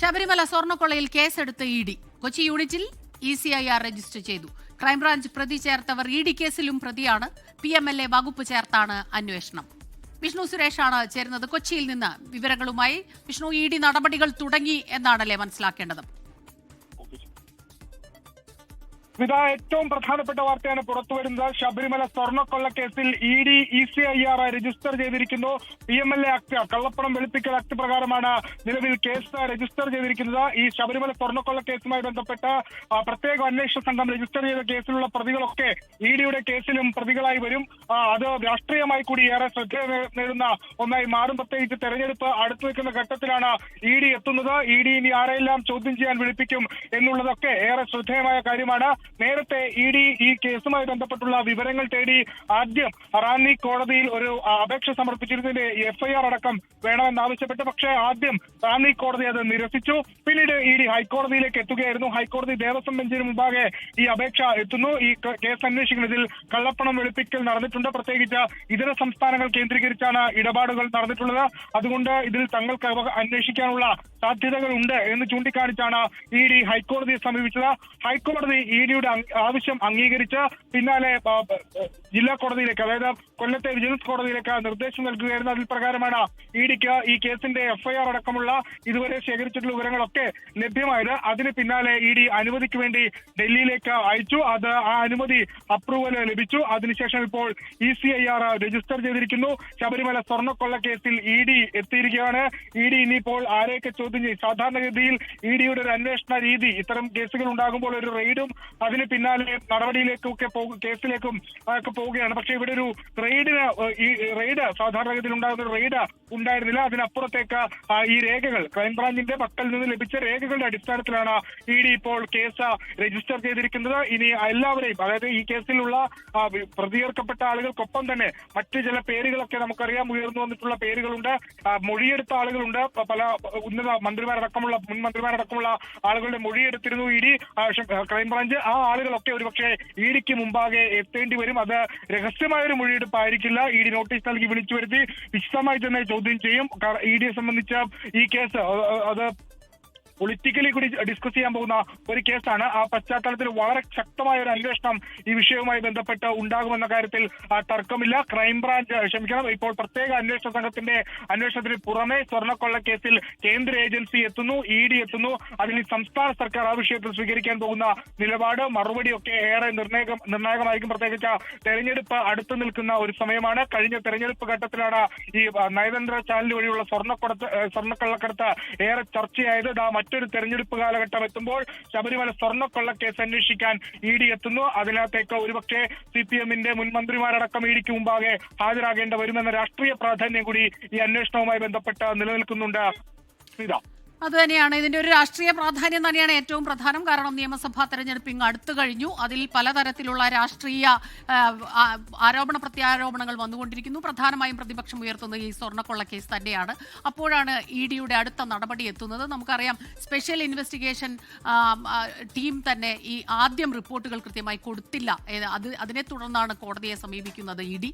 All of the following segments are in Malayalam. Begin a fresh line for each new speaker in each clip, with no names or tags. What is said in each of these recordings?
ശബരിമല സ്വർണ്ണക്കൊള്ളയിൽ കേസെടുത്ത ഇ ഡി. കൊച്ചി യൂണിറ്റിൽ ECIR രജിസ്റ്റർ ചെയ്തു. ക്രൈംബ്രാഞ്ച് പ്രതി ചേർത്തവർ ഇ ഡി കേസിലും പ്രതിയാണ്. PMLA വകുപ്പ് ചേർത്താണ് അന്വേഷണം. വിഷ്ണു സുരേഷാണ് ചേരുന്നത് കൊച്ചിയിൽ നിന്ന് വിവരങ്ങളുമായി. വിഷ്ണു, ഇ ഡി നടപടികൾ തുടങ്ങി എന്നാണല്ലേ മനസ്സിലാക്കേണ്ടത്?
ഏറ്റവും പ്രധാനപ്പെട്ട വാർത്തയാണ് പുറത്തുവരുന്നത്. ശബരിമല സ്വർണ്ണക്കൊള്ള കേസിൽ ED ECIR രജിസ്റ്റർ ചെയ്തിരിക്കുന്നു. PMLA ആക്ട്, കള്ളപ്പണം വെളുപ്പിക്കൽ ആക്ട് പ്രകാരമാണ് നിലവിൽ കേസ് രജിസ്റ്റർ ചെയ്തിരിക്കുന്നത്. ഈ ശബരിമല സ്വർണ്ണക്കൊള്ള കേസുമായി ബന്ധപ്പെട്ട് പ്രത്യേക അന്വേഷണ സംഘം രജിസ്റ്റർ ചെയ്ത കേസിലുള്ള പ്രതികളൊക്കെ EDയുടെ കേസിലും പ്രതികളായി വരും. അത് രാഷ്ട്രീയമായി കൂടി ഏറെ ശ്രദ്ധ നേടുന്ന ഒന്നായി മാറും. പ്രത്യേകിച്ച് തെരഞ്ഞെടുപ്പ് അടുത്തു നിൽക്കുന്ന ഘട്ടത്തിലാണ് ED എത്തുന്നത്. ED ഇനി ആരെല്ലാം ചോദ്യം ചെയ്യാൻ വിളിപ്പിക്കും എന്നുള്ളതൊക്കെ ഏറെ ശ്രദ്ധേയമായ കാര്യമാണ്. നേരത്തെ ED ഈ കേസുമായി ബന്ധപ്പെട്ടുള്ള വിവരങ്ങൾ തേടി ആദ്യം റാന്നി കോടതിയിൽ ഒരു അപേക്ഷ സമർപ്പിച്ചിരുന്നതിന്റെ FIR അടക്കം വേണമെന്നാവശ്യപ്പെട്ടു. പക്ഷേ ആദ്യം റാന്നി കോടതി അത് നിരസിച്ചു. പിന്നീട് ED ഹൈക്കോടതിയിലേക്ക് എത്തുകയായിരുന്നു. ഹൈക്കോടതി ദേവസ്വം ബെഞ്ചിന് മുമ്പാകെ ഈ അപേക്ഷ എത്തുന്നു. ഈ കേസ് അന്വേഷിക്കുന്നതിൽ കള്ളപ്പണം വെളുപ്പിക്കൽ നടന്നിട്ടുണ്ട്. പ്രത്യേകിച്ച് ഇതര സംസ്ഥാനങ്ങൾ കേന്ദ്രീകരിച്ചാണ് ഇടപാടുകൾ നടന്നിട്ടുള്ളത്. അതുകൊണ്ട് ഇതിൽ തങ്ങൾക്ക് അന്വേഷിക്കാനുള്ള സാധ്യതകൾ ഉണ്ട് എന്ന് ചൂണ്ടിക്കാണിച്ചാണ് ED ഹൈക്കോടതിയെ സമീപിച്ചത്. ഹൈക്കോടതി EDയുടെ ആവശ്യം അംഗീകരിച്ച് പിന്നാലെ ജില്ലാ കോടതിയിലേക്ക്, അതായത് കൊല്ലത്തെ വിജിലൻസ് കോടതിയിലേക്ക് നിർദ്ദേശം നൽകുകയായിരുന്നു. അതിൽ പ്രകാരമാണ് EDക്ക് ഈ കേസിന്റെ FIR അടക്കമുള്ള ഇതുവരെ ശേഖരിച്ചിട്ടുള്ള വിവരങ്ങളൊക്കെ ലഭ്യമായത്. അതിന് പിന്നാലെ ED അനുമതിക്ക് വേണ്ടി ഡൽഹിയിലേക്ക് അയച്ചു. ആ അനുമതി അപ്രൂവൽ ലഭിച്ചു. അതിനുശേഷം ഇപ്പോൾ ECIR രജിസ്റ്റർ ചെയ്തിരിക്കുന്നു. ശബരിമല സ്വർണ്ണക്കൊള്ള കേസിൽ ED എത്തിയിരിക്കുകയാണ്. ED ഇനിയിപ്പോൾ ആരെയൊക്കെ ചോദ്യം ചെയ്യും? സാധാരണഗതിയിൽ EDയുടെ ഒരു അന്വേഷണ രീതി ഇത്തരം കേസുകൾ ഉണ്ടാകുമ്പോൾ ഒരു റെയ്ഡും അതിന് പിന്നാലെ നടപടിയിലേക്കൊക്കെ കേസിലേക്കും ഒക്കെ പോവുകയാണ്. പക്ഷേ ഇവിടെ ഒരു റെയ്ഡ് സാധാരണഗതിയിൽ ഉണ്ടാകുന്ന ഒരു റെയ്ഡ് ഉണ്ടായിരുന്നില്ല. അതിനപ്പുറത്തേക്ക് ഈ രേഖകൾ, ക്രൈംബ്രാഞ്ചിന്റെ പക്കൽ നിന്ന് ലഭിച്ച രേഖകളുടെ അടിസ്ഥാനത്തിലാണ് ED ഇപ്പോൾ കേസ് രജിസ്റ്റർ ചെയ്തിരിക്കുന്നത്. ഇനി എല്ലാവരെയും, അതായത് ഈ കേസിലുള്ള പ്രതിയേർക്കപ്പെട്ട ആളുകൾക്കൊപ്പം തന്നെ മറ്റു ചില പേരുകളൊക്കെ നമുക്കറിയാം, ഉയർന്നു വന്നിട്ടുള്ള പേരുകളുണ്ട്. മൊഴിയെടുത്ത ആളുകളുണ്ട്. പല ഉന്നത മന്ത്രിമാരടക്കമുള്ള, മുൻ മന്ത്രിമാരടക്കമുള്ള ആളുകളുടെ മൊഴിയെടുത്തിരുന്നു ED, ക്രൈംബ്രാഞ്ച്. ആ ആളുകളൊക്കെ ഒരുപക്ഷെ EDക്ക് മുമ്പാകെ എത്തേണ്ടി വരും. അത് രഹസ്യമായ ഒരു മൊഴിയെടുപ്പായിരിക്കില്ല. ED നോട്ടീസ് നൽകി വിളിച്ചു വരുത്തി വിശദമായി തന്നെ ചോദ്യം ചെയ്യും. EDയെ സംബന്ധിച്ച് ഈ കേസ് അത് പൊളിറ്റിക്കലി കൂടി ഡിസ്കസ് ചെയ്യാൻ പോകുന്ന ഒരു കേസാണ്. ആ പശ്ചാത്തലത്തിൽ വളരെ ശക്തമായ ഒരു അന്വേഷണം ഈ വിഷയവുമായി ബന്ധപ്പെട്ട് ഉണ്ടാകുമെന്ന കാര്യത്തിൽ തർക്കമില്ല. ഇപ്പോൾ പ്രത്യേക അന്വേഷണ സംഘത്തിന്റെ അന്വേഷണത്തിന് പുറമെ സ്വർണ്ണക്കൊള്ള കേസിൽ കേന്ദ്ര ഏജൻസി എത്തുന്നു, ED എത്തുന്നു. അതിന് സംസ്ഥാന സർക്കാർ ആ വിഷയത്തിൽ സ്വീകരിക്കാൻ പോകുന്ന നിലപാട്, മറുപടിയൊക്കെ ഏറെ നിർണായകമായിരിക്കും. പ്രത്യേകിച്ച് തെരഞ്ഞെടുപ്പ് അടുത്തു നിൽക്കുന്ന ഒരു സമയമാണ്. കഴിഞ്ഞ തെരഞ്ഞെടുപ്പ് ഘട്ടത്തിലാണ് ഈ നയതന്ത്ര ചാനൽ വഴിയുള്ള സ്വർണ്ണക്കള്ളക്കടത്ത് ഏറെ ചർച്ചയായത്. മറ്റൊരു തെരഞ്ഞെടുപ്പ് കാലഘട്ടം എത്തുമ്പോൾ ശബരിമല സ്വർണ്ണക്കൊള്ള കേസ് അന്വേഷിക്കാൻ ED എത്തുന്നു. അതിനകത്തേക്ക് ഒരുപക്ഷെ CPMന്റെ മുൻ മന്ത്രിമാരടക്കം EDക്ക് മുമ്പാകെ ഹാജരാകേണ്ട വരുമെന്ന രാഷ്ട്രീയ പ്രാധാന്യം കൂടി ഈ അന്വേഷണവുമായി ബന്ധപ്പെട്ട് നിലനിൽക്കുന്നുണ്ട്.
അതുതന്നെയാണ് ഇതിന്റെ ഒരു രാഷ്ട്രീയ പ്രാധാന്യം തന്നെയാണ് ഏറ്റവും പ്രധാനം. കാരണം നിയമസഭാ തെരഞ്ഞെടുപ്പ് ഇങ്ങ് അടുത്തു കഴിഞ്ഞു. അതിൽ പലതരത്തിലുള്ള രാഷ്ട്രീയ ആരോപണ പ്രത്യാരോപണങ്ങൾ വന്നുകൊണ്ടിരിക്കുന്നു. പ്രധാനമായും പ്രതിപക്ഷം ഉയർത്തുന്നത് ഈ സ്വർണ്ണക്കൊള്ള കേസ് തന്നെയാണ്. അപ്പോഴാണ് EDയുടെ അടുത്ത നടപടി എത്തുന്നത്. നമുക്കറിയാം, സ്പെഷ്യൽ ഇൻവെസ്റ്റിഗേഷൻ ടീം തന്നെ ഈ ആദ്യം റിപ്പോർട്ടുകൾ കൃത്യമായി കൊടുത്തില്ല. അതിനെ തുടർന്നാണ് കോടതിയെ സമീപിക്കുന്നത് ED.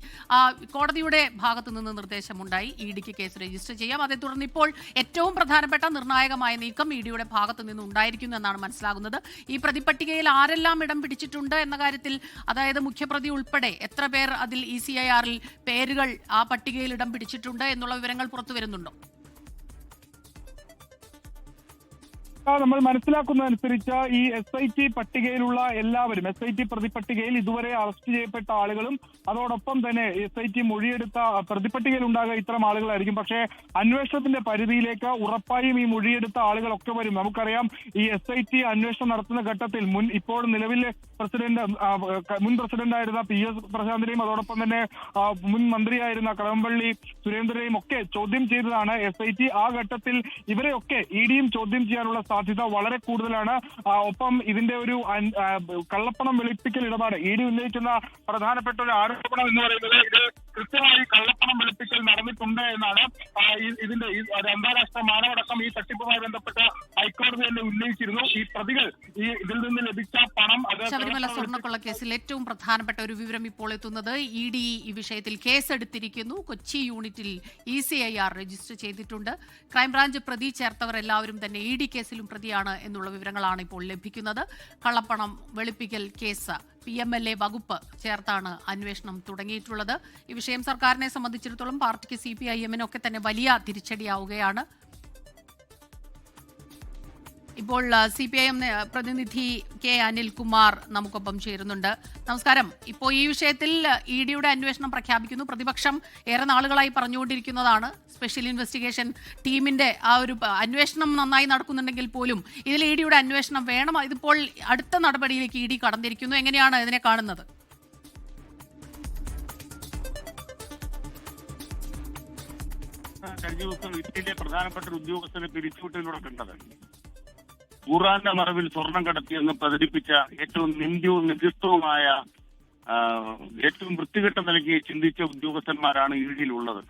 കോടതിയുടെ ഭാഗത്തു നിന്ന് നിർദ്ദേശമുണ്ടായി EDക്ക് കേസ് രജിസ്റ്റർ ചെയ്യാം. അതേ തുടർന്ന് ഇപ്പോൾ ഏറ്റവും പ്രധാനപ്പെട്ട നിർണായകമായ നീക്കം EDയുടെ ഭാഗത്തു നിന്ന് ഉണ്ടായിരിക്കുന്നു എന്നാണ് മനസ്സിലാകുന്നത്. ഈ പ്രതിപട്ടികയിൽ ആരെല്ലാം ഇടം പിടിച്ചിട്ടുണ്ട് എന്ന കാര്യത്തിൽ, അതായത് മുഖ്യപ്രതി ഉൾപ്പെടെ എത്ര പേർ അതിൽ ECIRൽ പേരുകൾ ആ പട്ടികയിൽ ഇടം പിടിച്ചിട്ടുണ്ട് എന്നുള്ള വിവരങ്ങൾ പുറത്തു വരുന്നുണ്ടോ?
നമ്മൾ മനസ്സിലാക്കുന്നതനുസരിച്ച് ഈ SIT പട്ടികയിലുള്ള എല്ലാവരും, SIT പ്രതിപട്ടികയിൽ ഇതുവരെ അറസ്റ്റ് ചെയ്യപ്പെട്ട ആളുകളും അതോടൊപ്പം തന്നെ SIT മൊഴിയെടുത്ത പ്രതിപട്ടികയിൽ ഉണ്ടാകുക ഇത്തരം ആളുകളായിരിക്കും. പക്ഷേ അന്വേഷണത്തിന്റെ പരിധിയിലേക്ക് ഉറപ്പായും ഈ മൊഴിയെടുത്ത ആളുകളൊക്കെ വരും. നമുക്കറിയാം, ഈ SIT അന്വേഷണം നടത്തുന്ന ഘട്ടത്തിൽ ഇപ്പോൾ നിലവിലെ മുൻ പ്രസിഡന്റായിരുന്ന PS പ്രശാന്തിനെയും അതോടൊപ്പം തന്നെ മുൻ മന്ത്രിയായിരുന്ന കടകംപള്ളി സുരേന്ദ്രനെയും ഒക്കെ ചോദ്യം ചെയ്തതാണ് SIT. ആ ഘട്ടത്തിൽ ഇവരെയൊക്കെ EDയും ചോദ്യം ചെയ്യാനുള്ള സാധ്യത വളരെ കൂടുതലാണ്. ഒപ്പം ഇതിന്റെ ഒരു കള്ളപ്പണം വെളുപ്പിക്കൽ ഇടപാട്, ED ഉന്നയിക്കുന്ന പ്രധാനപ്പെട്ട ഒരു ആരോപണം എന്ന് പറയുന്നത് ഇത് കൃത്യമായി കള്ളപ്പണം വെളുപ്പിക്കൽ നടന്നിട്ടുണ്ട് എന്നാണ് ഇതിന്റെ ഒരു അന്താരാഷ്ട്ര മാനവടക്കം ഈ തട്ടിപ്പുമായി ബന്ധപ്പെട്ട് ഹൈക്കോടതി തന്നെ ഉന്നയിച്ചിരുന്നു. ഈ പ്രതികൾ ഇതിൽ നിന്ന് ലഭിച്ച പണം
ശബരിമല സ്വർണ്ണക്കൊള്ള കേസിൽ ഏറ്റവും പ്രധാനപ്പെട്ട ഒരു വിവരം ഇപ്പോൾ എത്തുന്നത് ED ഈ വിഷയത്തിൽ കേസെടുത്തിരിക്കുന്നു. കൊച്ചി യൂണിറ്റിൽ ECIR രജിസ്റ്റർ ചെയ്തിട്ടുണ്ട്. ക്രൈംബ്രാഞ്ച് പ്രതി ചേർത്തവർ എല്ലാവരും തന്നെ ED കേസിലും പ്രതിയാണ് എന്നുള്ള വിവരങ്ങളാണ് ഇപ്പോൾ ലഭിക്കുന്നത്. കള്ളപ്പണം വെളുപ്പിക്കൽ കേസ് PMLA വകുപ്പ് ചേർത്താണ് അന്വേഷണം തുടങ്ങിയിട്ടുള്ളത്. ഈ വിഷയം സർക്കാരിനെ സംബന്ധിച്ചിടത്തോളം പാർട്ടിക്ക് CPIM-നൊക്കെ തന്നെ വലിയ തിരിച്ചടിയാവുകയാണ്. ഇപ്പോൾ CPIM പ്രതിനിധി K. അനിൽകുമാർ നമുക്കൊപ്പം ചേരുന്നുണ്ട്. നമസ്കാരം. ഇപ്പോൾ ഈ വിഷയത്തിൽ EDയുടെ അന്വേഷണം പ്രഖ്യാപിക്കുന്നു. പ്രതിപക്ഷം ഏറെ നാളുകളായി പറഞ്ഞുകൊണ്ടിരിക്കുന്നതാണ് സ്പെഷ്യൽ ഇൻവെസ്റ്റിഗേഷൻ ടീമിന്റെ ആ ഒരു അന്വേഷണം നന്നായി നടക്കുന്നുണ്ടെങ്കിൽ പോലും ഇതിൽ EDയുടെ അന്വേഷണം വേണം. ഇതിപ്പോൾ അടുത്ത നടപടിയിലേക്ക് ED കടന്നിരിക്കുന്നു. എങ്ങനെയാണ് ഇതിനെ കാണുന്നത്?
കഴിഞ്ഞ ദിവസം ഇന്ത്യയിലെ പ്രധാനപ്പെട്ട ഒരു ഉദ്യോഗസ്ഥനെ പിരിച്ചുവിട്ടതിലൂടെ കണ്ടത് ഖുറാന്റെ മറവിൽ സ്വർണം കടത്തിയെന്ന് പ്രചരിപ്പിച്ച ഏറ്റവും നികൃഷ്ടവുമായ ഏറ്റവും വൃത്തികെട്ട നിലയ്ക്ക് ചിന്തിച്ച ഉദ്യോഗസ്ഥന്മാരാണ് EDയിലുള്ളത്.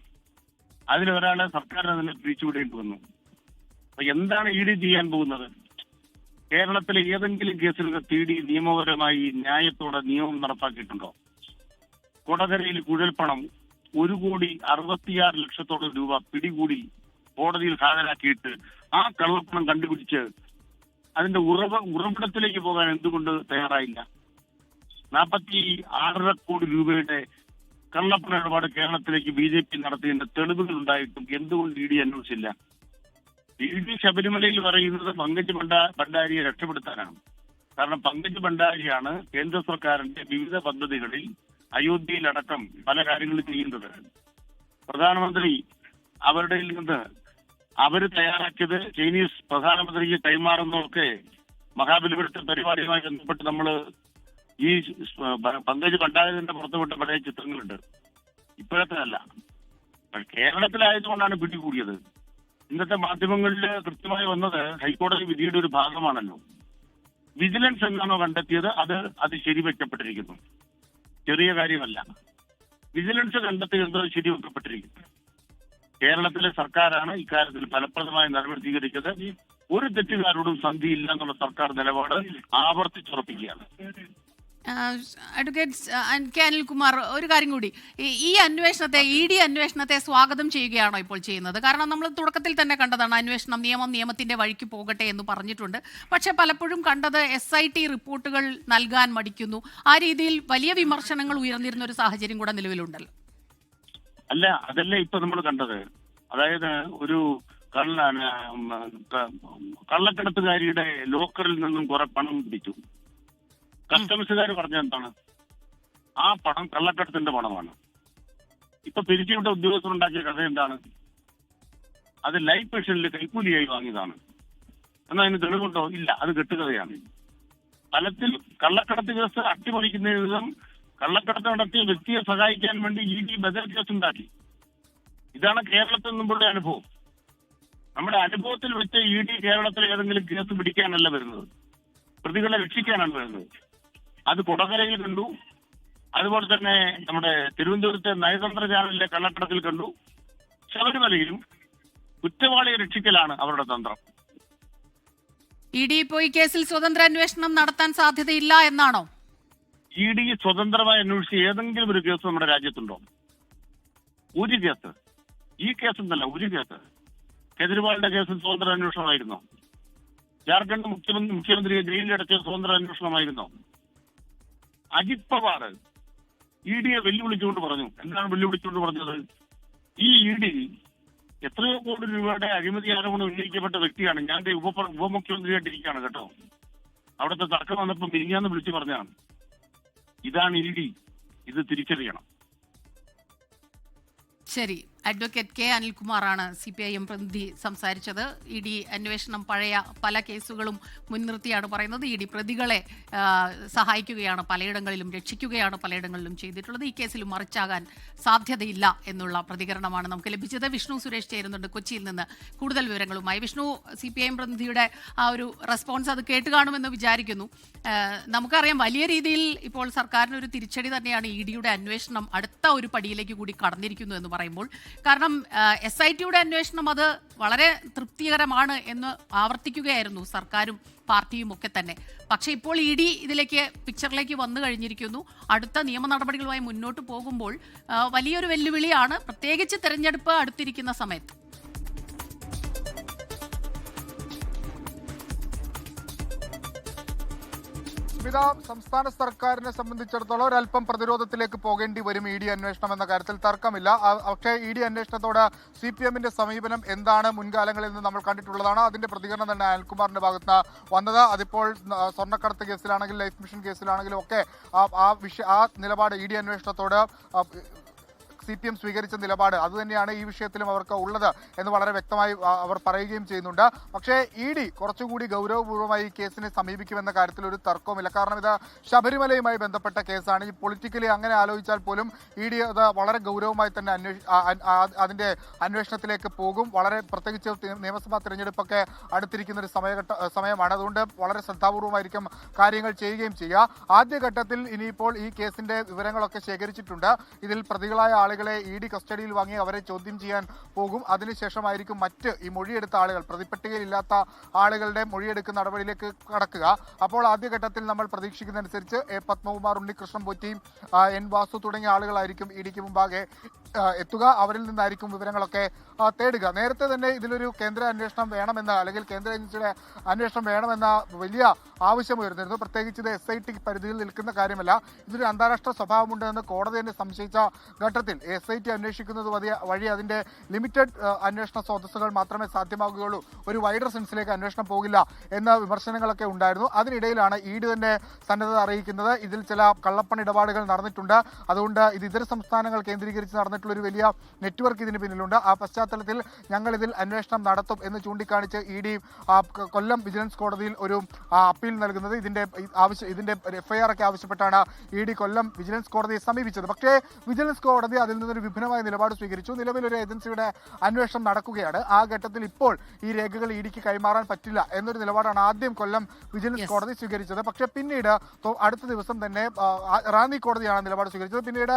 അതിലൊരാളെ സർക്കാർ അതിനെ പിരിച്ചുവിടേണ്ടി വന്നു. അപ്പൊ എന്താണ് ED ചെയ്യാൻ പോകുന്നത്? കേരളത്തിലെ ഏതെങ്കിലും കേസിലൊക്കെ ED നിയമപരമായി ന്യായത്തോടെ നിയമം നടപ്പാക്കിയിട്ടുണ്ടോ? കൊടകരയിൽ കുഴൽപ്പണം 1,66,00,000 രൂപ പിടികൂടി കോടതിയിൽ ഹാജരാക്കിയിട്ട് ആ കള്ളപ്പണം കണ്ടുപിടിച്ച് അതിന്റെ ഉറവിടത്തിലേക്ക് പോകാൻ എന്തുകൊണ്ട് തയ്യാറായില്ല? 46.5 കോടി രൂപയുടെ കള്ളപ്പണ ഇടപാട് കേരളത്തിലേക്ക് BJP നടത്തിയതിന്റെ തെളിവുകൾ ഉണ്ടായിട്ടും എന്തുകൊണ്ട് ED അന്വേഷിച്ചില്ല? ED ശബരിമലയിൽ പറയുന്നത് പങ്കജ് ഭണ്ഡാരിയെ രക്ഷപ്പെടുത്താനാണ്. കാരണം പങ്കജ് ഭണ്ഡാരിയാണ് കേന്ദ്ര സർക്കാരിന്റെ വിവിധ പദ്ധതികളിൽ അയോധ്യയിലടക്കം പല കാര്യങ്ങളും ചെയ്യുന്നത്. പ്രധാനമന്ത്രി അവരുടെ നിന്ന് അവര് തയ്യാറാക്കിയത് ചൈനീസ് പ്രധാനമന്ത്രിക്ക് കൈമാറുന്നതൊക്കെ മഹാബലിപുരത്തെ പരിപാടിയുമായി ബന്ധപ്പെട്ട് നമ്മൾ ഈ പങ്കജ് ഭണ്ഡാരിന്റെ പുറത്തുവിട്ട പഴയ ചിത്രങ്ങളുണ്ട്. ഇപ്പോഴത്തെ അല്ല. കേരളത്തിലായതുകൊണ്ടാണ് പിടികൂടിയത്. ഇന്നത്തെ മാധ്യമങ്ങളിൽ കൃത്യമായി വന്നത് ഹൈക്കോടതി വിധിയുടെ ഒരു ഭാഗമാണല്ലോ. വിജിലൻസ് എന്നാണോ കണ്ടെത്തിയത് അത് ശരിവെക്കപ്പെട്ടിരിക്കുന്നു. ചെറിയ കാര്യമല്ല. വിജിലൻസ് കണ്ടെത്തിയത് ശരിവെക്കപ്പെട്ടിരിക്കുന്നു. കേരളത്തിലെ സർക്കാരാണ് ഇക്കാര്യത്തിൽ ഫലപ്രദമായ നടപടി സ്വീകരിക്കുന്നത്. ഒരു തെറ്റുകാരോടും സന്ധിയില്ല എന്നുള്ള സർക്കാർ നിലപാട് ആവർത്തിച്ചുറപ്പിക്കുകയാണ്.
Advocate K. അനിൽകുമാർ, ഒരു കാര്യം കൂടി, ഈ അന്വേഷണത്തെ ED അന്വേഷണത്തെ സ്വാഗതം ചെയ്യുകയാണോ ഇപ്പോൾ ചെയ്യുന്നത്? കാരണം നമ്മൾ തുടക്കത്തിൽ തന്നെ കണ്ടതാണ് അന്വേഷണം നിയമത്തിന്റെ വഴിക്ക് പോകട്ടെ എന്ന് പറഞ്ഞിട്ടുണ്ട്. പക്ഷെ പലപ്പോഴും കണ്ടത് SIT റിപ്പോർട്ടുകൾ നൽകാൻ മടിക്കുന്നു. ആ രീതിയിൽ വലിയ വിമർശനങ്ങൾ ഉയർന്നിരുന്ന ഒരു സാഹചര്യം കൂടെ നിലവിലുണ്ടല്ലോ.
അല്ല, അതല്ല ഇപ്പൊ നമ്മൾ കണ്ടത്. അതായത് ഒരു കള്ളക്കടത്തുകാരിയുടെ ലോക്കറിൽ നിന്നും കുറെ പണം പിടിച്ചു. കസ്റ്റംസുകാർ പറഞ്ഞ എന്താണ്? ആ പണം കള്ളക്കടത്തിന്റെ പണമാണ്. ഇപ്പൊ പിരിച്ചുവിട്ട ഉദ്യോഗസ്ഥരുണ്ടാക്കിയ കഥ എന്താണ്? അത് ലൈഫ് മിഷനിൽ കൈക്കൂലിയായി വാങ്ങിയതാണ്. എന്നാൽ അതിന് തെളിവുണ്ടോ? ഇല്ല, അത് കെട്ടുകഥയാണ്. ഫലത്തിൽ കള്ളക്കടത്ത് കേസ് അട്ടിമറിക്കുന്ന വിധം കള്ളക്കടത്ത് നടത്തിയ വ്യക്തിയെ സഹായിക്കാൻ വേണ്ടി ED ബദൽ കേസ് ഉണ്ടാക്കി. ഇതാണ് കേരളത്തിൽ നിന്നുള്ള അനുഭവം. നമ്മുടെ അനുഭവത്തിൽ വെച്ച് ED കേരളത്തിൽ ഏതെങ്കിലും കേസ് പിടിക്കാനല്ല വരുന്നത്, പ്രതികളെ രക്ഷിക്കാനാണ് വരുന്നത്. അത് കൊടകരയിൽ കണ്ടു. അതുപോലെ തന്നെ നമ്മുടെ തിരുവനന്തപുരത്തെ നയതന്ത്ര ചാനലിലെ കള്ളക്കടത്തിൽ കണ്ടു. ശബരിമലയിലും കുറ്റവാളിയെ രക്ഷിക്കലാണ് അവരുടെ തന്ത്രം.
ED ഇപ്പോൾ ഈ കേസിൽ സ്വതന്ത്ര അന്വേഷണം നടത്താൻ സാധ്യതയില്ല എന്നാണോ?
ED സ്വതന്ത്രമായി അന്വേഷിച്ച് ഏതെങ്കിലും ഒരു കേസ് നമ്മുടെ രാജ്യത്തുണ്ടോ? ഒരു കേസ്. ഈ കേസെന്നല്ല, ഒരു കേസ്. കേജ്രിവാളിന്റെ കേസിൽ സ്വതന്ത്ര അന്വേഷണമായിരുന്നോ? ജാർഖണ്ഡ് മുഖ്യമന്ത്രിയെ ജയിലിലടച്ച സ്വതന്ത്ര അന്വേഷണമായിരുന്നോ? അജിത് പവാർ EDയെ വെല്ലുവിളിച്ചുകൊണ്ട് പറഞ്ഞു. എന്താണ് വെല്ലുവിളിച്ചുകൊണ്ട് പറഞ്ഞത്? ഈ ED എത്രയോ കോടി രൂപയുടെ അഴിമതി ആരോപണം ഉന്നയിക്കപ്പെട്ട വ്യക്തിയാണ്. ഞാൻ ഉപമുഖ്യമന്ത്രിയായിട്ടിരിക്കുകയാണ് കേട്ടോ. അവിടുത്തെ തർക്കം വന്നപ്പോൾ മിനിഞ്ഞാന്ന് വിളിച്ചു പറഞ്ഞതാണ്. ഇതാണ് ED. ഇത് തിരിച്ചറിയണം.
ശരി. അഡ്വക്കേറ്റ് കെ അനിൽകുമാറാണ് CPIM പ്രതിനിധി സംസാരിച്ചത്. ED അന്വേഷണം പഴയ പല കേസുകളും മുൻനിർത്തിയാണ് പറയുന്നത്. ED പ്രതികളെ സഹായിക്കുകയാണ് പലയിടങ്ങളിലും, രക്ഷിക്കുകയാണ് പലയിടങ്ങളിലും ചെയ്തിട്ടുള്ളത്. ഈ കേസിലും മറിച്ചാകാൻ സാധ്യതയില്ല എന്നുള്ള പ്രതികരണമാണ് നമുക്ക് ലഭിച്ചത്. വിഷ്ണു സുരേഷ് ചേരുന്നുണ്ട് കൊച്ചിയിൽ നിന്ന് കൂടുതൽ വിവരങ്ങളുമായി. വിഷ്ണു, CPIM പ്രതിനിധിയുടെ ആ ഒരു റെസ്പോൺസ് അത് കേട്ട് കാണുമെന്ന് വിചാരിക്കുന്നു. നമുക്കറിയാം വലിയ രീതിയിൽ ഇപ്പോൾ സർക്കാരിനൊരു തിരിച്ചടി തന്നെയാണ് EDയുടെ അന്വേഷണം അടുത്ത ഒരു പടിയിലേക്ക് കൂടി കടന്നിരിക്കുന്നു എന്ന് പറയുമ്പോൾ. കാരണം SITയുടെ അന്വേഷണം അത് വളരെ തൃപ്തികരമാണ് എന്ന് ആവർത്തിക്കുകയായിരുന്നു സർക്കാരും പാർട്ടിയും ഒക്കെ തന്നെ. പക്ഷേ ഇപ്പോൾ ED ഇതിലേക്ക് പിക്ചറിലേക്ക് വന്നു കഴിഞ്ഞിരിക്കുന്നു. അടുത്ത നിയമ നടപടികളുമായി മുന്നോട്ട് പോകുമ്പോൾ വലിയൊരു വെല്ലുവിളിയാണ്, പ്രത്യേകിച്ച് തെരഞ്ഞെടുപ്പ് അടുത്തിരിക്കുന്ന സമയത്ത്.
സംസ്ഥാന സർക്കാരിനെ സംബന്ധിച്ചിടത്തോളം ഒരല്പം പ്രതിരോധത്തിലേക്ക് പോകേണ്ടി വരും ED അന്വേഷണം എന്ന കാര്യത്തിൽ തർക്കമില്ല. പക്ഷേ ED അന്വേഷണത്തോട് CPMന്റെ സമീപനം എന്താണ് മുൻകാലങ്ങളിൽ നിന്ന് നമ്മൾ കണ്ടിട്ടുള്ളതാണ്. അതിന്റെ പ്രതികരണം തന്നെ അനിൽകുമാറിന്റെ ഭാഗത്ത് വന്നത്. അതിപ്പോൾ സ്വർണ്ണക്കടത്ത് കേസിലാണെങ്കിലും ലൈഫ് മിഷൻ കേസിലാണെങ്കിലും ഒക്കെ ആ നിലപാട് ED അന്വേഷണത്തോട് CPM സ്വീകരിച്ച നിലപാട് അതുതന്നെയാണ് ഈ വിഷയത്തിലും അവർക്ക് ഉള്ളത് എന്ന് വളരെ വ്യക്തമായി അവർ പറയുകയും ചെയ്യുന്നുണ്ട്. പക്ഷേ ED കുറച്ചുകൂടി ഗൗരവപൂർവ്വമായി ഈ കേസിനെ സമീപിക്കുമെന്ന കാര്യത്തിൽ ഒരു തർക്കവുമില്ല. കാരണം ഇത് ശബരിമലയുമായി ബന്ധപ്പെട്ട കേസാണ്. ഈ പൊളിറ്റിക്കലി അങ്ങനെ ആലോചിച്ചാൽ പോലും ED അത് വളരെ ഗൗരവമായി തന്നെ അതിന്റെ അന്വേഷണത്തിലേക്ക് പോകും. വളരെ പ്രത്യേകിച്ച് നിയമസഭാ തിരഞ്ഞെടുപ്പൊക്കെ അടുത്തിരിക്കുന്ന ഒരു സമയമാണ്. അതുകൊണ്ട് വളരെ ശ്രദ്ധാപൂർവമായിരിക്കും കാര്യങ്ങൾ ചെയ്യുകയും ചെയ്യുക. ആദ്യഘട്ടത്തിൽ ഇനിയിപ്പോൾ ഈ കേസിന്റെ വിവരങ്ങളൊക്കെ ശേഖരിച്ചിട്ടുണ്ട്. ഇതിൽ പ്രതികളായ ആളുകളെ ED കസ്റ്റഡിയിൽ വാങ്ങി അവരെ ചോദ്യം ചെയ്യാൻ പോകും. അതിനുശേഷമായിരിക്കും മറ്റ് ഈ മൊഴിയെടുത്ത ആളുകൾ, പ്രതിപട്ടികയിലില്ലാത്ത ആളുകളുടെ മൊഴിയെടുക്കുന്ന നടപടിയിലേക്ക് കടക്കുക. അപ്പോൾ ആദ്യഘട്ടത്തിൽ നമ്മൾ പ്രതീക്ഷിക്കുന്നതനുസരിച്ച് പത്മകുമാർ, ഉണ്ണികൃഷ്ണൻ പോറ്റി, N വാസു തുടങ്ങിയ ആളുകളായിരിക്കും EDക്ക് മുമ്പാകെ എത്തുക. അവരിൽ നിന്നായിരിക്കും വിവരങ്ങളൊക്കെ തേടുക. നേരത്തെ തന്നെ ഇതിലൊരു കേന്ദ്ര അന്വേഷണം വേണമെന്ന്, അല്ലെങ്കിൽ കേന്ദ്ര ഏജൻസിയുടെ അന്വേഷണം വേണമെന്ന വലിയ ആവശ്യം ഉയർന്നിരുന്നു. പ്രത്യേകിച്ച് ഇത് SIT പരിധിയിൽ നിൽക്കുന്ന കാര്യമല്ല, ഇതൊരു അന്താരാഷ്ട്ര സ്വഭാവമുണ്ടെന്ന് കോടതി തന്നെ സംശയിച്ച ഘട്ടത്തിൽ SIT അന്വേഷിക്കുന്നത് വഴി അതിന്റെ ലിമിറ്റഡ് അന്വേഷണ സ്രോതസ്സുകൾ മാത്രമേ സാധ്യമാകുകയുള്ളൂ, ഒരു വൈഡർ സെൻസിലേക്ക് അന്വേഷണം പോകില്ല എന്ന വിമർശനങ്ങളൊക്കെ ഉണ്ടായിരുന്നു. അതിനിടയിലാണ് ED തന്നെ സന്നദ്ധത അറിയിക്കുന്നത്. ഇതിൽ ചില കള്ളപ്പണ ഇടപാടുകൾ നടന്നിട്ടുണ്ട്, അതുകൊണ്ട് ഇത് ഇതര സംസ്ഥാനങ്ങൾ കേന്ദ്രീകരിച്ച് നടന്നിട്ടുള്ള ഒരു വലിയ നെറ്റ്വർക്ക് ഇതിന് പിന്നിലുണ്ട്. ആ പശ്ചാത്തലത്തിൽ ഞങ്ങൾ ഇതിൽ അന്വേഷണം നടത്തും എന്ന് ചൂണ്ടിക്കാണിച്ച് ED കൊല്ലം വിജിലൻസ് കോടതിയിൽ ഒരു അപ്പീൽ നൽകുന്നത്. ഇതിന്റെ FIR ഒക്കെ ആവശ്യപ്പെട്ടാണ് ED കൊല്ലം വിജിലൻസ് കോടതിയെ സമീപിച്ചത്. പക്ഷേ വിജിലൻസ് കോടതി അതിൽ നിന്നൊരു വിഭിന്നമായ നിലപാട് സ്വീകരിച്ചു. നിലവിലൊരു ഏജൻസിയുടെ അന്വേഷണം നടക്കുകയാണ്. ആ ഘട്ടത്തിൽ ഇപ്പോൾ ഈ രേഖകൾ EDക്ക് കൈമാറാൻ പറ്റില്ല എന്നൊരു നിലപാടാണ് ആദ്യം കൊല്ലം വിജിലൻസ് കോടതി സ്വീകരിച്ചത്. പക്ഷേ പിന്നീട് അടുത്ത ദിവസം തന്നെ റാന്നി കോടതിയാണ് നിലപാട് സ്വീകരിച്ചത്. പിന്നീട്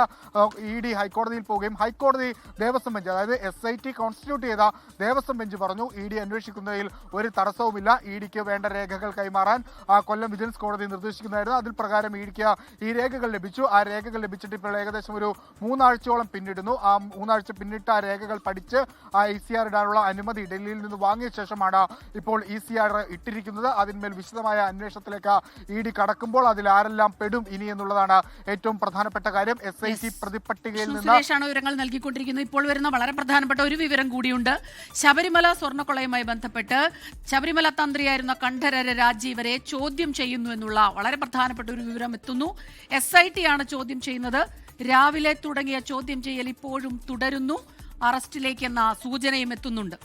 ED ഹൈക്കോടതിയിൽ പോവുകയും ഹൈക്കോടതി ദേവസ്വം ബെഞ്ച്, അതായത് SIT കോൺസ്റ്റിറ്റ്യൂട്ട് ചെയ്ത ദേവസ്വം ബെഞ്ച് പറഞ്ഞു ED അന്വേഷിക്കുന്നതിൽ ഒരു തടസ്സവുമില്ല, EDക്ക് വേണ്ട രേഖകൾ കൈമാറാൻ കൊല്ലം വിജിലൻസ് കോടതി നിർദ്ദേശിക്കുന്നതായിരുന്നു. അതിൽ പ്രകാരം EDക്ക് ഈ രേഖകൾ ലഭിച്ചു. ആ രേഖകൾ ലഭിച്ചിട്ട് ഇപ്പോൾ ഏകദേശം ഒരു 3 ആഴ്ചയോളം പിന്നിടുന്നു. ആ 3 ആഴ്ച പിന്നിട്ട് ആ രേഖകൾ പഠിച്ച് ആ ECR ഇടാനുള്ള അനുമതി ഡൽഹിയിൽ നിന്ന് വാങ്ങിയ ശേഷമാണ് ഇപ്പോൾ ECR ഇട്ടിരിക്കുന്നത്. അതിന്മേൽ വിശദമായ അന്വേഷണത്തിലേക്ക് ED കടക്കുമ്പോൾ അതിൽ ആരെല്ലാം പെടും ഇനി എന്നുള്ളതാണ് ഏറ്റവും പ്രധാനപ്പെട്ട കാര്യം. SIT പ്രതിപട്ടികയിൽ നിന്ന്
വിവരങ്ങൾ നൽകിക്കൊണ്ടിരിക്കുന്നു. ഇപ്പോൾ വരുന്ന വളരെ പ്രധാനപ്പെട്ട ഒരു വിവരം കൂടിയുണ്ട്. ശബരിമല സ്വർണ്ണക്കൊള്ളയുമായി ബന്ധപ്പെട്ട് ശബരിമല തന്ത്രിയായിരുന്ന കണ്ഠരര് രാജീവരെ ചോദ്യം ചെയ്യുന്നു എന്നുള്ള വളരെ പ്രധാനപ്പെട്ട ഒരു വിവരം എത്തുന്നു. SIT ആണ് ചോദ്യം ചെയ്യുന്നത്. രാവിലെ തുടങ്ങിയ ചോദ്യം ചെയ്യൽ ഇപ്പോഴും തുടരുന്നു. അറസ്റ്റിലേക്കെന്ന സൂചനയും എത്തുന്നുണ്ട്.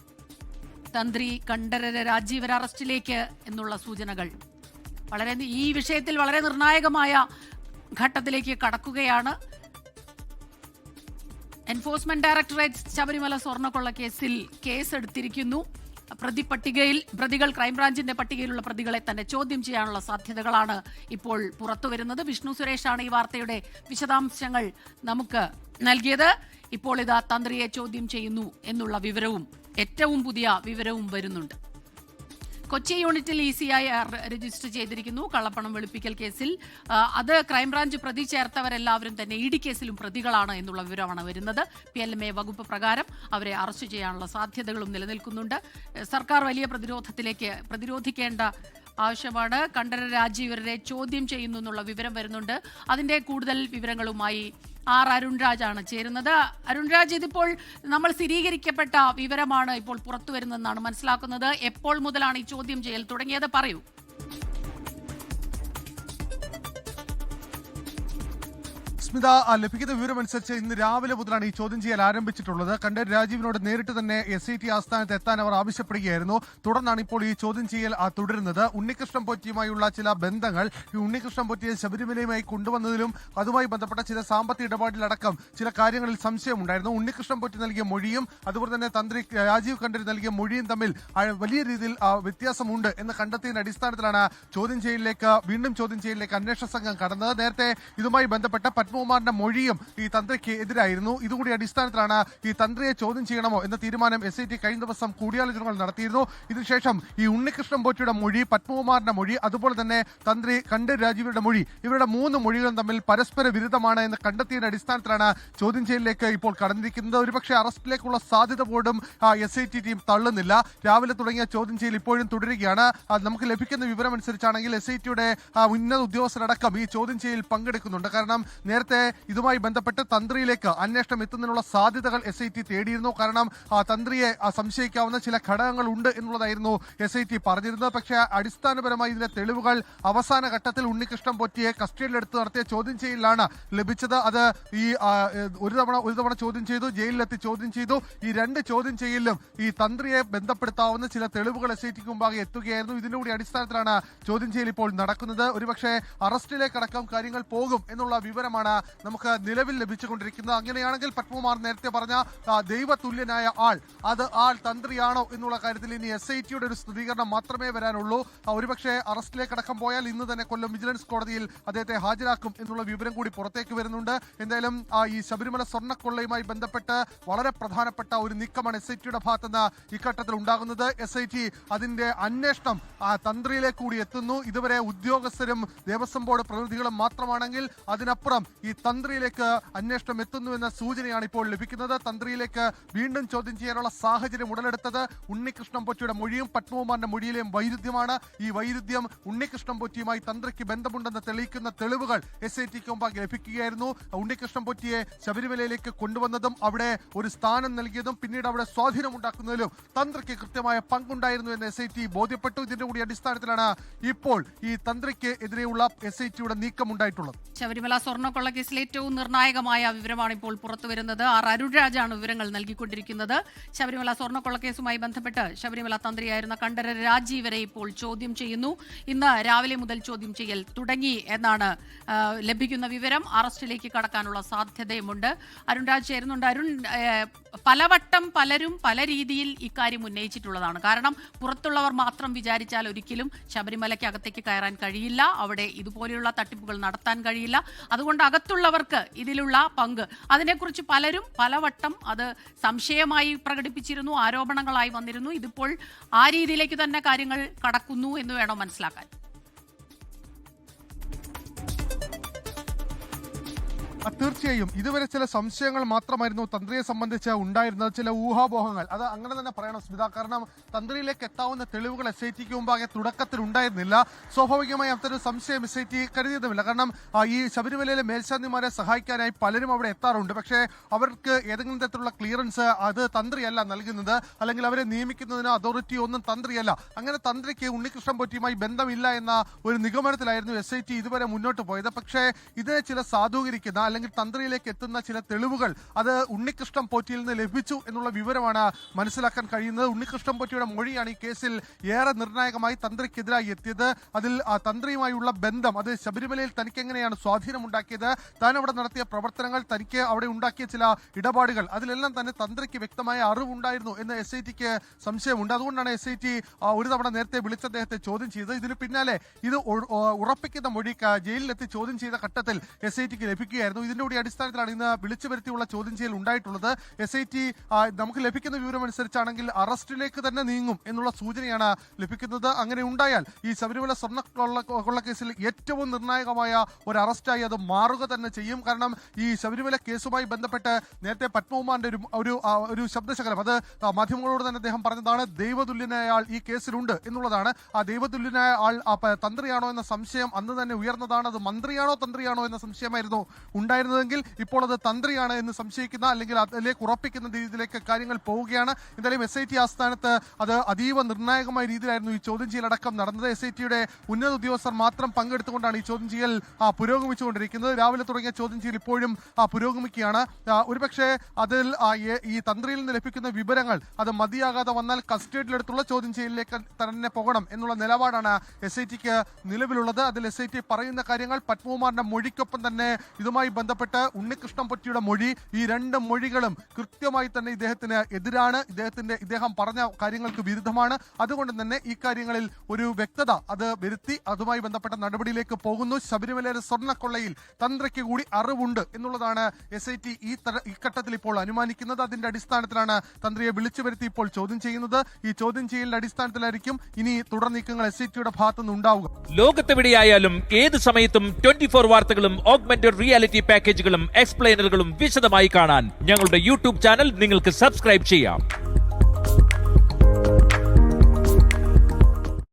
തന്ത്രി കണ്ഠരര് രാജീവർ അറസ്റ്റിലേക്ക് എന്നുള്ള സൂചനകൾ ഈ വിഷയത്തിൽ വളരെ നിർണായകമായ ഘട്ടത്തിലേക്ക് കടക്കുകയാണ്. എൻഫോഴ്സ്മെന്റ് ഡയറക്ടറേറ്റ് ശബരിമല സ്വർണ്ണക്കൊള്ള കേസിൽ കേസെടുത്തിരിക്കുന്നു. പ്രതികൾ ക്രൈംബ്രാഞ്ചിന്റെ പട്ടികയിലുള്ള പ്രതികളെ തന്നെ ചോദ്യം ചെയ്യാനുള്ള സാധ്യതകളാണ് ഇപ്പോൾ പുറത്തുവരുന്നത്. വിഷ്ണു സുരേഷാണ് ഈ വാർത്തയുടെ വിശദാംശങ്ങൾ നമുക്ക് നൽകിയത്. ഇപ്പോൾ ഇതാ തന്ത്രിയെ ചോദ്യം ചെയ്യുന്നു എന്നുള്ള വിവരവും, ഏറ്റവും പുതിയ വിവരവും വരുന്നുണ്ട്. കൊച്ചി യൂണിറ്റിൽ ECIR രജിസ്റ്റർ ചെയ്തിരിക്കുന്നു കള്ളപ്പണം വെളുപ്പിക്കൽ കേസിൽ. അത് ക്രൈംബ്രാഞ്ച് പ്രതി ചേർത്തവരെല്ലാവരും തന്നെ ED കേസിലും പ്രതികളാണ് എന്നുള്ള വിവരമാണ് വരുന്നത്. PLMA വകുപ്പ് പ്രകാരം അവരെ അറസ്റ്റ് ചെയ്യാനുള്ള സാധ്യതകളും നിലനിൽക്കുന്നുണ്ട്. സർക്കാർ വലിയ പ്രതിരോധിക്കേണ്ട ആവശ്യമാണ്. കണ്ഠരര് രാജീവരെ ചോദ്യം ചെയ്യുന്നു എന്നുള്ള വിവരം വരുന്നുണ്ട്. അതിന്റെ കൂടുതൽ വിവരങ്ങളുമായി അരുൺരാജാണ് ചേരുന്നത്. അരുൺരാജ്, ഇതിപ്പോൾ നമ്മൾ സ്ഥിരീകരിക്കപ്പെട്ട വിവരമാണ് ഇപ്പോൾ പുറത്തു വരുന്നതെന്നാണ് മനസ്സിലാക്കുന്നത്. എപ്പോൾ മുതലാണ് ഈ ചോദ്യം ചെയ്യൽ തുടങ്ങിയത്? പറയൂ.
സ്മിത, ലഭിക്കുന്ന വിവരമനുസരിച്ച് ഇന്ന് രാവിലെ മുതലാണ് ഈ ചോദ്യം ചെയ്യൽ ആരംഭിച്ചിട്ടുള്ളത്. കണ്ഠരര് രാജീവിനോട് നേരിട്ട് തന്നെ SIT ആസ്ഥാനത്ത് എത്താൻ അവർ ആവശ്യപ്പെടുകയായിരുന്നു. തുടർന്നാണ് ഇപ്പോൾ ഈ ചോദ്യം ചെയ്യൽ തുടരുന്നത്. ഉണ്ണികൃഷ്ണൻ പോറ്റിയുമായുള്ള ചില ബന്ധങ്ങൾ, ഈ ഉണ്ണികൃഷ്ണൻ പോറ്റിയെ ശബരിമലയുമായി കൊണ്ടുവന്നതിലും അതുമായി ബന്ധപ്പെട്ട ചില സാമ്പത്തിക ഇടപാടിലടക്കം ചില കാര്യങ്ങളിൽ സംശയമുണ്ടായിരുന്നു. ഉണ്ണികൃഷ്ണൻ പോറ്റി നൽകിയ മൊഴിയും അതുപോലെ തന്നെ തന്ത്രി രാജീവ് കണ്ഠരര് നൽകിയ മൊഴിയും തമ്മിൽ വലിയ രീതിയിൽ വ്യത്യാസമുണ്ട് എന്ന് കണ്ടെത്തിയതിന്റെ അടിസ്ഥാനത്തിലാണ് വീണ്ടും ചോദ്യം ചെയ്യലിലേക്ക് അന്വേഷണ സംഘം കടന്നത്. നേരത്തെ ഇതുമായി ബന്ധപ്പെട്ട പത്മകുമാറിന്റെ മൊഴിയും ഈ തന്ത്രിക്ക് എതിരായിരുന്നു. ഇതുകൂടി അടിസ്ഥാനത്തിലാണ് ഈ തന്ത്രിയെ ചോദ്യം ചെയ്യണമോ എന്ന തീരുമാനം SIT കഴിഞ്ഞ ദിവസം കൂടിയാലോചനകൾ നടത്തിയിരുന്നു. ഇതിനുശേഷം ഈ ഉണ്ണികൃഷ്ണൻ പോറ്റിയുടെ മൊഴി, പത്മകുമാറിന്റെ മൊഴി, അതുപോലെ തന്നെ തന്ത്രി കണ്ഠരര് രാജീവരുടെ മൊഴി, ഇവരുടെ 3 മൊഴികളും തമ്മിൽ പരസ്പര വിരുദ്ധമാണ് എന്ന് കണ്ടെത്തിയതിന്റെ അടിസ്ഥാനത്തിലാണ് ചോദ്യം ചെയ്യലിലേക്ക് ഇപ്പോൾ കടന്നിരിക്കുന്നത്. ഒരുപക്ഷെ അറസ്റ്റിലേക്കുള്ള സാധ്യത പോലും SIT ടീം തള്ളുന്നില്ല. രാവിലെ തുടങ്ങിയ ചോദ്യം ചെയ്യൽ ഇപ്പോഴും തുടരുകയാണ്. നമുക്ക് ലഭിക്കുന്ന വിവരം അനുസരിച്ചാണെങ്കിൽ SITയുടെ ഉന്നത ഉദ്യോഗസ്ഥരടക്കം ഈ ചോദ്യം ചെയ്യൽ പങ്കെടുക്കുന്നുണ്ട്. കാരണം നേരത്തെ ഇതുമായി ബന്ധപ്പെട്ട് തന്ത്രിയിലേക്ക് അന്വേഷണം എത്തുന്നതിനുള്ള സാധ്യതകൾ SIT തേടിയിരുന്നു. കാരണം തന്ത്രിയെ സംശയിക്കാവുന്ന ചില ഘടകങ്ങൾ ഉണ്ട് എന്നുള്ളതായിരുന്നു SIT പറഞ്ഞിരുന്നത്. പക്ഷേ അടിസ്ഥാനപരമായി ഇതിന്റെ തെളിവുകൾ അവസാന ഘട്ടത്തിൽ ഉണ്ണികൃഷ്ണൻ പോറ്റിയെ കസ്റ്റഡിയിലെടുത്ത് നടത്തിയ ചോദ്യം ചെയ്യലിലാണ് ലഭിച്ചത്. അത് ഈ ഒരു തവണ ചോദ്യം ചെയ്തു, ജയിലിലെത്തി ചോദ്യം ചെയ്തു. ഈ 2 ചോദ്യം ചെയ്യലിലും ഈ തന്ത്രിയെ ബന്ധപ്പെടുത്താവുന്ന ചില തെളിവുകൾ SITക്ക് മുമ്പാകെ എത്തുകയായിരുന്നു. ഇതിന്റെ കൂടി അടിസ്ഥാനത്തിലാണ് ചോദ്യം ചെയ്യൽ ഇപ്പോൾ നടക്കുന്നത്. ഒരുപക്ഷെ അറസ്റ്റിലേക്കടക്കം കാര്യങ്ങൾ പോകും എന്നുള്ള വിവരമാണ് നമുക്ക് നിലവിൽ ലഭിച്ചുകൊണ്ടിരിക്കുന്നത്. അങ്ങനെയാണെങ്കിൽ പത്മകുമാർ നേരത്തെ പറഞ്ഞ ദൈവതുല്യനായ ആൾ തന്ത്രിയാണോ എന്നുള്ള കാര്യത്തിൽ ഇനി SITയുടെ ഒരു സ്ഥിരീകരണം മാത്രമേ വരാനുള്ളൂ. ഒരുപക്ഷെ അറസ്റ്റിലേക്കടക്കം പോയാൽ ഇന്ന് തന്നെ കൊല്ലം വിജിലൻസ് കോടതിയിൽ അദ്ദേഹത്തെ ഹാജരാക്കും എന്നുള്ള വിവരം കൂടി പുറത്തേക്ക് വരുന്നുണ്ട്. എന്തായാലും ഈ ശബരിമല സ്വർണ്ണക്കൊള്ളയുമായി ബന്ധപ്പെട്ട് വളരെ പ്രധാനപ്പെട്ട ഒരു നീക്കമാണ് SITയുടെ ഭാഗത്തുനിന്ന് ഇഘട്ടത്തിൽ ഉണ്ടാകുന്നത്. SIT അതിന്റെ അന്വേഷണം തന്ത്രിയിലേക്ക് കൂടി എത്തുന്നു. ഇതുവരെ ഉദ്യോഗസ്ഥരും ദേവസ്വം ബോർഡ് പ്രതിനിധികളും മാത്രമാണെങ്കിൽ അതിനപ്പുറം ഈ തന്ത്രിയിലേക്ക് അന്വേഷണം എത്തുന്നു എന്ന സൂചനയാണ് ഇപ്പോൾ ലഭിക്കുന്നത്. തന്ത്രിയിലേക്ക് വീണ്ടും ചോദ്യം ചെയ്യാനുള്ള സാഹചര്യം ഉടലെടുത്തത് ഉണ്ണികൃഷ്ണൻ പോറ്റിയുടെ മൊഴിയും പത്മകുമാറിന്റെ മൊഴിയിലെയും വൈരുദ്ധ്യമാണ്. ഈ വൈരുദ്ധ്യം ഉണ്ണികൃഷ്ണൻ പോറ്റിയുമായി തന്ത്രിക്ക് ബന്ധമുണ്ടെന്ന് തെളിയിക്കുന്ന തെളിവുകൾ SITക്ക് മുമ്പാകെ ലഭിക്കുകയായിരുന്നു. ഉണ്ണികൃഷ്ണൻ പോറ്റിയെ ശബരിമലയിലേക്ക് കൊണ്ടുവന്നതും അവിടെ ഒരു സ്ഥാനം നൽകിയതും പിന്നീട് അവിടെ സ്വാധീനമുണ്ടാക്കുന്നതിലും തന്ത്രിക്ക് കൃത്യമായ പങ്കുണ്ടായിരുന്നു എന്ന് SIT ബോധ്യപ്പെട്ടു. ഇതിന്റെ കൂടി അടിസ്ഥാനത്തിലാണ് ഇപ്പോൾ ഈ തന്ത്രിക്ക് എതിരെയുള്ള SITയുടെ നീക്കമുണ്ടായിട്ടുള്ളത്.
ശബരിമല സ്വർണ്ണക്കൊള്ളക്കേസിൽ ഏറ്റവും നിർണായകമായ വിവരമാണ് ഇപ്പോൾ പുറത്തുവരുന്നത്. അരുൺരാജാണ് വിവരങ്ങൾ നൽകിക്കൊണ്ടിരിക്കുന്നത്. ശബരിമല സ്വർണ്ണക്കൊള്ളക്കേസുമായി ബന്ധപ്പെട്ട് ശബരിമല തന്ത്രിയായിരുന്ന കണ്ഠരര് രാജീവരെ ഇപ്പോൾ ചോദ്യം ചെയ്യുന്നു. ഇന്ന് രാവിലെ മുതൽ ചോദ്യം ചെയ്യൽ തുടങ്ങി എന്നാണ് ലഭിക്കുന്ന വിവരം. അറസ്റ്റിലേക്ക് കടക്കാനുള്ള സാധ്യതയുമുണ്ട്. അരുൺരാജ് ചേരുന്നുണ്ട്. അരുൺ, പലവട്ടം പലരും പല രീതിയിൽ ഇക്കാര്യം ഉന്നയിച്ചിട്ടുള്ളതാണ്. കാരണം പുറത്തുള്ളവർ മാത്രം വിചാരിച്ചാൽ ഒരിക്കലും ശബരിമലയ്ക്കകത്തേക്ക് കയറാൻ കഴിയില്ല, അവിടെ ഇതുപോലെയുള്ള തട്ടിപ്പുകൾ നടത്താൻ കഴിയില്ല. അതുകൊണ്ട് അകത്തുള്ളവർക്ക് ഇതിലുള്ള പങ്ക്, അതിനെക്കുറിച്ച് പലരും പലവട്ടം അത് സംശയമായി പ്രകടിപ്പിച്ചിരുന്നു, ആരോപണങ്ങളായി വന്നിരുന്നു. ഇതിപ്പോൾ ആ രീതിയിലേക്ക് തന്നെ കാര്യങ്ങൾ കടക്കുന്നു എന്ന് വേണം മനസ്സിലാക്കാൻ.
തീർച്ചയായും ഇതുവരെ ചില സംശയങ്ങൾ മാത്രമായിരുന്നു തന്ത്രിയെ സംബന്ധിച്ച് ഉണ്ടായിരുന്നത്, ചില ഊഹാപോഹങ്ങൾ. അത് അങ്ങനെ തന്നെ പറയണം സ്മിത. കാരണം തന്ത്രിയിലേക്ക് എത്താവുന്ന തെളിവുകൾ SITക്ക് മുമ്പാകെ തുടക്കത്തിൽ ഉണ്ടായിരുന്നില്ല. സ്വാഭാവികമായി അത്തരം സംശയം SIT കരുതിയതുമില്ല. കാരണം ഈ ശബരിമലയിലെ മേൽശാന്തിമാരെ സഹായിക്കാനായി പലരും അവിടെ എത്താറുണ്ട്. പക്ഷേ അവർക്ക് ഏതെങ്കിലും തരത്തിലുള്ള ക്ലിയറൻസ് അത് തന്ത്രിയല്ല നൽകുന്നത്, അല്ലെങ്കിൽ അവരെ നിയമിക്കുന്നതിന് അതോറിറ്റി ഒന്നും തന്ത്രിയല്ല. അങ്ങനെ തന്ത്രിക്ക് ഉണ്ണികൃഷ്ണൻ പോറ്റിയുമായി ബന്ധമില്ല എന്ന ഒരു നിഗമനത്തിലായിരുന്നു SIT ഇതുവരെ മുന്നോട്ട് പോയത്. പക്ഷേ ഇതിനെ ചില സാധൂകരിക്കുന്ന അല്ലെങ്കിൽ തന്ത്രിയിലേക്ക് എത്തുന്ന ചില തെളിവുകൾ അത് ഉണ്ണികൃഷ്ണൻ പോറ്റിയിൽ നിന്ന് ലഭിച്ചു എന്നുള്ള വിവരമാണ് മനസ്സിലാക്കാൻ കഴിയുന്നത്. ഉണ്ണികൃഷ്ണൻ പോറ്റിയുടെ മൊഴിയാണ് ഈ കേസിൽ ഏറെ നിർണായകമായി തന്ത്രിക്കെതിരായി എത്തിയത്. അതിൽ തന്ത്രിയുമായുള്ള ബന്ധം, അത് ശബരിമലയിൽ തനിക്ക് എങ്ങനെയാണ് സ്വാധീനമുണ്ടാക്കിയത്, താൻ അവിടെ നടത്തിയ പ്രവർത്തനങ്ങൾ, തനിക്ക് അവിടെ ഉണ്ടാക്കിയ ചില ഇടപാടുകൾ, അതിലെല്ലാം തന്നെ തന്ത്രിക്ക് വ്യക്തമായ അറിവുണ്ടായിരുന്നു എന്ന് SITക്ക് സംശയമുണ്ട്. അതുകൊണ്ടാണ് SIT ഒരു തവണ നേരത്തെ വിളിച്ച് അദ്ദേഹത്തെ ചോദ്യം ചെയ്തത്. ഇതിന് പിന്നാലെ ഇത് ഉറപ്പിക്കുന്ന മൊഴി ജയിലിലെത്തി ചോദ്യം ചെയ്ത ഘട്ടത്തിൽ SITക്ക് ലഭിക്കുകയായിരുന്നു. ഇതിന്റെ കൂടി അടിസ്ഥാനത്തിലാണ് ഇന്ന് വിളിച്ചു വരുത്തിയുള്ള ചോദ്യം ചെയ്യൽ ഉണ്ടായിട്ടുള്ളത്. SIT നമുക്ക് ലഭിക്കുന്ന വിവരം അനുസരിച്ചാണെങ്കിൽ അറസ്റ്റിലേക്ക് തന്നെ നീങ്ങും എന്നുള്ള സൂചനയാണ് ലഭിക്കുന്നത്. അങ്ങനെ ഉണ്ടായാൽ ഈ ശബരിമല സ്വർണ്ണക്കൊള്ളക്കേസിൽ ഏറ്റവും നിർണായകമായ ഒരു അറസ്റ്റായി അത് മാറുക തന്നെ ചെയ്യും. കാരണം ഈ ശബരിമല കേസുമായി ബന്ധപ്പെട്ട് നേരത്തെ പത്മകുമാറിന്റെ ഒരു ശബ്ദശകലം, അത് മാധ്യമങ്ങളോട് തന്നെ അദ്ദേഹം പറഞ്ഞതാണ്, ദൈവതുല്യനായ ആൾ ഈ കേസിലുണ്ട് എന്നുള്ളതാണ്. ആ ദൈവതുല്യനായ ആൾ തന്ത്രിയാണോ എന്ന സംശയം അന്ന് തന്നെ ഉയർന്നതാണ്. അത് മന്ത്രിയാണോ തന്ത്രിയാണോ എന്ന സംശയമായിരുന്നു ഉണ്ടായിരുന്നതെങ്കിൽ ഇപ്പോൾ അത് തന്ത്രിയാണ് എന്ന് സംശയിക്കുന്ന അല്ലെങ്കിൽ അതിലേക്ക് ഉറപ്പിക്കുന്ന രീതിയിലേക്ക് കാര്യങ്ങൾ പോവുകയാണ്. എന്തായാലും SIT ആസ്ഥാനത്ത് അത് അതീവ നിർണായകമായ രീതിയിലായിരുന്നു ഈ ചോദ്യം ചെയ്യലടക്കം നടന്നത്. SITയുടെ ഉന്നത ഉദ്യോഗസ്ഥർ മാത്രം പങ്കെടുത്തുകൊണ്ടാണ് ഈ ചോദ്യം ചെയ്യൽ പുരോഗമിച്ചുകൊണ്ടിരിക്കുന്നത്. രാവിലെ തുടങ്ങിയ ചോദ്യം ചെയ്യൽ ഇപ്പോഴും പുരോഗമിക്കുകയാണ്. ഒരുപക്ഷെ അതിൽ ഈ തന്ത്രിയിൽ നിന്ന് ലഭിക്കുന്ന വിവരങ്ങൾ അത് മതിയാകാതെ വന്നാൽ കസ്റ്റഡിയിലെടുത്തുള്ള ചോദ്യം ചെയ്യലിലേക്ക് തന്നെ പോകണം എന്നുള്ള നിലപാടാണ് SITക്ക് നിലവിലുള്ളത്. അതിൽ SIT പറയുന്ന കാര്യങ്ങൾ പത്മകുമാറിന്റെ മൊഴിക്കൊപ്പം തന്നെ ഇതുമായി ബന്ധപ്പെട്ട് ഉണ്ണികൃഷ്ണൻ പൊറ്റിയുടെ മൊഴി, ഈ രണ്ട് മൊഴികളും കൃത്യമായി തന്നെ ഇദ്ദേഹത്തിന് എതിരാണ്, ഇദ്ദേഹം പറഞ്ഞ കാര്യങ്ങൾക്ക് വിരുദ്ധമാണ്. അതുകൊണ്ട് തന്നെ ഈ കാര്യങ്ങളിൽ ഒരു വ്യക്തത അത് വരുത്തി അതുമായി ബന്ധപ്പെട്ട നടപടിയിലേക്ക് പോകുന്നു. ശബരിമലയിലെ സ്വർണ്ണക്കൊള്ളയിൽ തന്ത്രിക്ക് കൂടി അറിവുണ്ട് എന്നുള്ളതാണ് SIT ഈ ഘട്ടത്തിൽ ഇപ്പോൾ അനുമാനിക്കുന്നത്. അതിന്റെ അടിസ്ഥാനത്തിലാണ് തന്ത്രിയെ വിളിച്ചു വരുത്തി ഇപ്പോൾ ചോദ്യം ചെയ്യുന്നത്. ഈ ചോദ്യം ചെയ്യലിന്റെ അടിസ്ഥാനത്തിലായിരിക്കും ഇനി തുടർ നീക്കങ്ങൾ SITയുടെ ഭാഗത്തുനിന്ന് ഉണ്ടാവുക.
ലോകത്തെവിടെയായാലും ഏത് സമയത്തും 24 വാർത്തകളും ഓഗ്മെന്റഡ് റിയാലിറ്റി പാക്കേജുകളും എക്സ്പ്ലെയിനറുകളും വിശദമായി കാണാൻ ഞങ്ങളുടെ യൂട്യൂബ് ചാനൽ നിങ്ങൾക്ക് സബ്സ്ക്രൈബ് ചെയ്യാം.